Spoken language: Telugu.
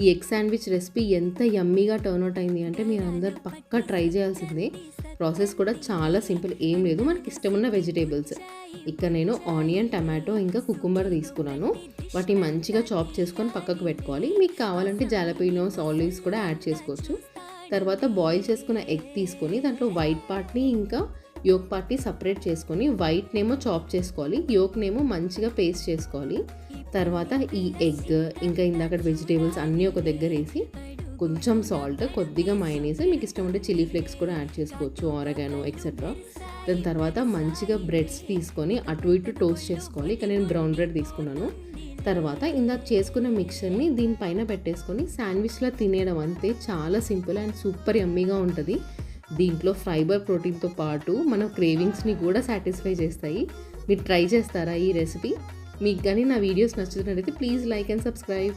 ఈ ఎగ్ శాండ్విచ్ రెసిపీ ఎంత యమ్మీగా టర్న్ అవుట్ అయింది అంటే మీరు అందరు పక్కా ట్రై చేయాల్సిందే. ప్రాసెస్ కూడా చాలా సింపుల్, ఏం లేదు, మనకి ఇష్టమున్న వెజిటేబుల్స్. ఇక్కడ నేను ఆనియన్, టమాటో ఇంకా కుకుంబర్ తీసుకున్నాను. వాటిని మంచిగా చాప్ చేసుకొని పక్కకు పెట్టుకోవాలి. మీకు కావాలంటే జాలపీనోస్, ఆలివ్స్ కూడా యాడ్ చేసుకోవచ్చు. తర్వాత బాయిల్ చేసుకున్న ఎగ్ తీసుకొని దాంట్లో వైట్ పార్ట్ని ఇంకా యోక్ పార్ట్ని సపరేట్ చేసుకొని వైట్నేమో చాప్ చేసుకోవాలి, యోక్నేమో మంచిగా పేస్ట్ చేసుకోవాలి. తర్వాత ఈ ఎగ్ ఇంకా ఇందాక వెజిటేబుల్స్ అన్నీ ఒక దగ్గర వేసి కొంచెం సాల్ట్, కొద్దిగా మయోనీస్, మీకు ఇష్టం ఉంటే చిల్లీ ఫ్లేక్స్ కూడా యాడ్ చేసుకోవచ్చు, ఆరెగానో ఎక్సెట్రా. దాని తర్వాత మంచిగా బ్రెడ్స్ తీసుకొని అటు ఇటు టోస్ట్ చేసుకోవాలి. ఇక నేను బ్రౌన్ బ్రెడ్ తీసుకున్నాను. తర్వాత ఇందాక చేసుకున్న మిక్చర్ని దీనిపైన పెట్టేసుకొని శాండ్విచ్లా తినేయడం, అంతే. చాలా సింపుల్ అండ్ సూపర్ యమ్మీగా ఉంటుంది. దీంట్లో ఫైబర్, ప్రోటీన్తో పాటు మన క్రేవింగ్స్ని కూడా సాటిస్ఫై చేస్తాయి. మీరు ట్రై చేస్తారా ఈ రెసిపీ? మీకు కానీ నా వీడియోస్ నచ్చుతున్నట్టయితే ప్లీజ్ లైక్ అండ్ సబ్స్క్రైబ్.